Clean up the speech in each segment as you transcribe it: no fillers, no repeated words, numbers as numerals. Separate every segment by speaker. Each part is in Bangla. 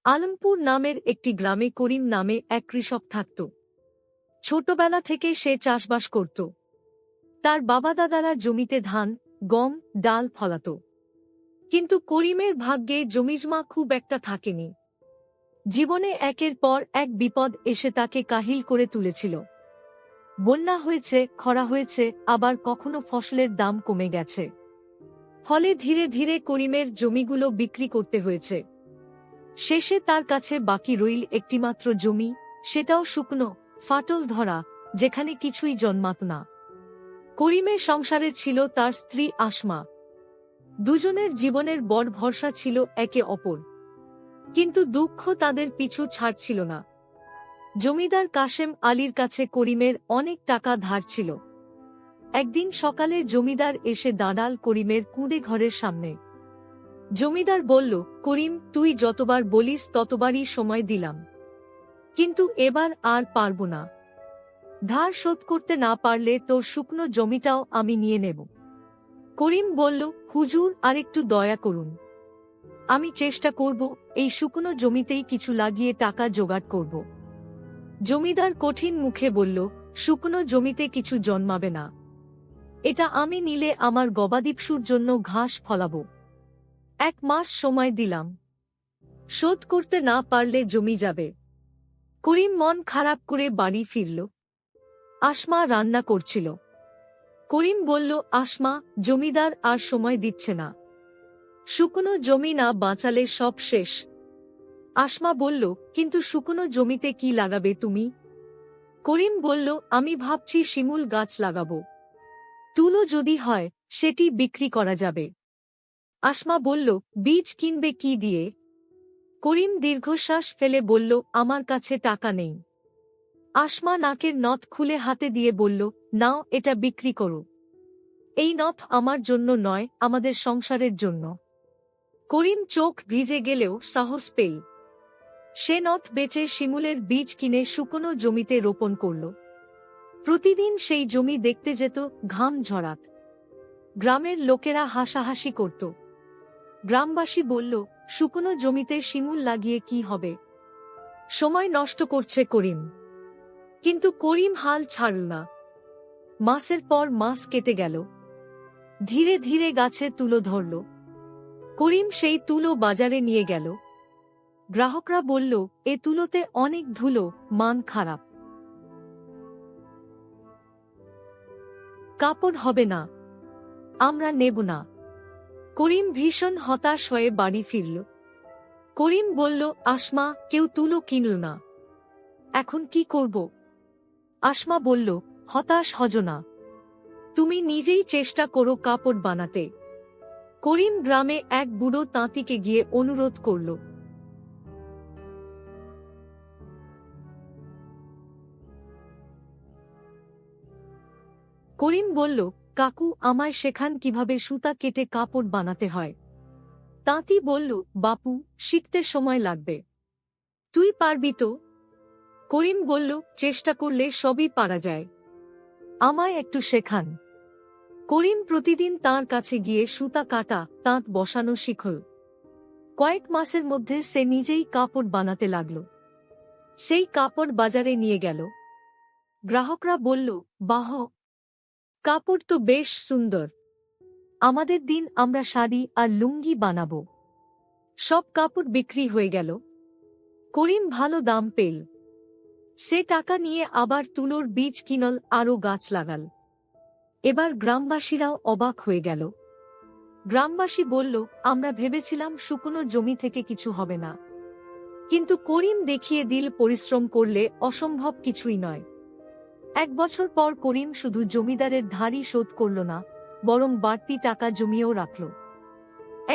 Speaker 1: আলমপুর নামের একটি গ্রামে করিম নামে এক কৃষক থাকত। ছোটবেলা থেকে সে চাষবাস করত। তার বাবা দাদারা জমিতে ধান, গম, ডাল ফলাত। কিন্তু করিমের ভাগ্যে জমিজমা খুব একটা থাকেনি। জীবনে একের পর এক বিপদ এসে তাকে কাহিল করে তুলেছিল। বন্যা হয়েছে, খরা হয়েছে, আবার কখনো ফসলের দাম কমে গেছে। ফলে ধীরে ধীরে করিমের জমিগুলো বিক্রি করতে হয়েছে। শেষে তার কাছে বাকি রইল একটিমাত্র জমি, সেটাও শুকনো, ফাটল ধরা, যেখানে কিছুই জন্মাত না। করিমের সংসারে ছিল তার স্ত্রী আসমা। দুজনের জীবনের বড় ভরসা ছিল একে অপর। কিন্তু দুঃখ তাদের পিছু ছাড়ছিল না। জমিদার কাশেম আলীর কাছে করিমের অনেক টাকা ধার ছিল। একদিন সকালে জমিদার এসে দাঁড়াল করিমের কুঁড়ে ঘরের সামনে। জমিদার বলল, করিম, তুই যতবার বলিস ততবারই সময় দিলাম, কিন্তু এবার আর পারব না। ধার শোধ করতে না পারলে তোর শুকনো জমিটাও আমি নিয়ে নেব। করিম বলল, হুজুর, আরেকটু দয়া করুন। আমি চেষ্টা করব এই শুকনো জমিতেই কিছু লাগিয়ে টাকা জোগাড় করব। জমিদার কঠিন মুখে বলল, শুকনো জমিতে কিছু জন্মাবে না। এটা আমি নিলে আমার গবাদিপশুর জন্য ঘাস ফলাবো। 1 মাস সময় দিলাম, শোধ করতে না পারলে জমি যাবে। করিম মন খারাপ করে বাড়ি ফিরল। আসমা রান্না করছিল। করিম বলল, আসমা, জমিদার আর সময় দিচ্ছে না। শুকনো জমি না বাঁচালে সব শেষ। আসমা বলল, কিন্তু শুকনো জমিতে কি লাগাবে তুমি? করিম বলল, আমি ভাবছি শিমুল গাছ লাগাবো। তুলো যদি হয় সেটি বিক্রি করা যাবে। আসমা বলল, বীজ কিনবে কি দিয়ে? করিম দীর্ঘশ্বাস ফেলে বলল, আমার কাছে টাকা নেই। আসমা নাকের নথ খুলে হাতে দিয়ে বলল, নাও, এটা বিক্রি করো। এই নথ আমার জন্য নয়, আমাদের সংসারের জন্য। করিম চোখ ভিজে গেলেও সাহস পেল। সে নথ বেচে শিমুলের বীজ কিনে শুকনো জমিতে রোপণ করল। প্রতিদিন সেই জমি দেখতে যেত, ঘাম ঝরাত। গ্রামের লোকেরা হাসাহাসি করত। গ্রামবাসী বলল, শুকনো জমিতে শিমুল লাগিয়ে কি হবে? সময় নষ্ট করছে করিম। কিন্তু করিম হাল ছাড়ল না। মাসের পর মাস কেটে গেল। ধীরে ধীরে গাছে তুলো ধরল। করিম সেই তুলো বাজারে নিয়ে গেল। গ্রাহকরা বলল, এ তুলোতে অনেক ধুলো, মান খারাপ, কাপড় হবে না, আমরা নেব না। করিম ভীষণ হতাশ হয়ে বাড়ি ফিরল। করিম বলল, আসমা, কেউ তুলো কিনল না, এখন কি করব? আসমা বলল, হতাশ হজো না, তুমি নিজেই চেষ্টা করো কাপড় বানাতে। করিম গ্রামে এক বুড়ো তাঁতিকে গিয়ে অনুরোধ করল। করিম বলল, কাকু, আমায় শেখান কিভাবে সুতা কেটে কাপড় বানাতে হয়। তাঁতি বলল, বাপু, শিখতে সময় লাগবে। তুই পারবি তো? করিম বলল, চেষ্টা করলে সবই পারা যায়, আমায় একটু শেখান। করিম প্রতিদিন তাঁর কাছে গিয়ে সুতা কাটা, তাঁত বসানো শিখল। কয়েক মাসের মধ্যে সে নিজেই কাপড় বানাতে লাগল। সেই কাপড় বাজারে নিয়ে গেল। গ্রাহকরা বলল, বাহ, কাপড় তো বেশ সুন্দর, আমাদের দিন, আমরা শাড়ি আর লুঙ্গি বানাবো। সব কাপড় বিক্রি হয়ে গেল। করিম ভালো দাম পেল। সে টাকা নিয়ে আবার তুলোর বীজ কিনল, আরও গাছ লাগাল। এবার গ্রামবাসীরাও অবাক হয়ে গেল। গ্রামবাসী বলল, আমরা ভেবেছিলাম শুকনো জমি থেকে কিছু হবে না, কিন্তু করিম দেখিয়ে দিল পরিশ্রম করলে অসম্ভব কিছুই নয়। 1 বছর পর করিম শুধু জমিদারের ধারই শোধ করল না, বরং বাড়তি টাকা জমিয়েও রাখল।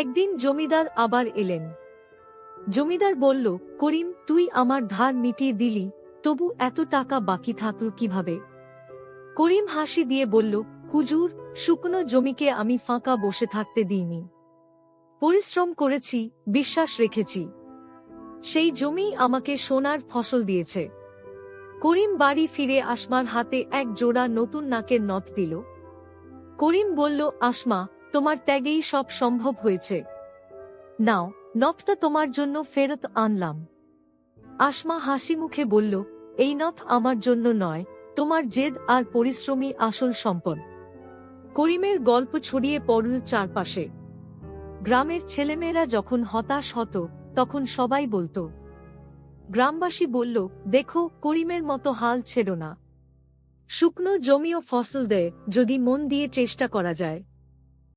Speaker 1: একদিন জমিদার আবার এলেন। জমিদার বলল, করিম, তুই আমার ধার মিটিয়ে দিলি, তবু এত টাকা বাকি থাকল কিভাবে? করিম হাসি দিয়ে বলল, হুজুর, শুকনো জমিকে আমি ফাঁকা বসে থাকতে দিইনি। পরিশ্রম করেছি, বিশ্বাস রেখেছি, সেই জমি আমাকে সোনার ফসল দিয়েছে। করিম বাড়ি ফিরে আসমার হাতে এক জোড়া নতুন নাকের নথ দিল। করিম বলল, আসমা, তোমার ত্যাগেই সব সম্ভব হয়েছে। নাও, নথটা তোমার জন্য ফেরত আনলাম। আসমা হাসি মুখে বলল, এই নথ আমার জন্য নয়, তোমার জেদ আর পরিশ্রমী আসল সম্পদ। করিমের গল্প ছড়িয়ে পড়ল চারপাশে। গ্রামের ছেলেমেয়েরা যখন হতাশ হতো তখন সবাই বলতো। গ্রামবাসী বলল, দেখো করিমের মতো হাল ছেড়ো না। শুকনো জমিও ফসল দেয় যদি মন দিয়ে চেষ্টা করা যায়।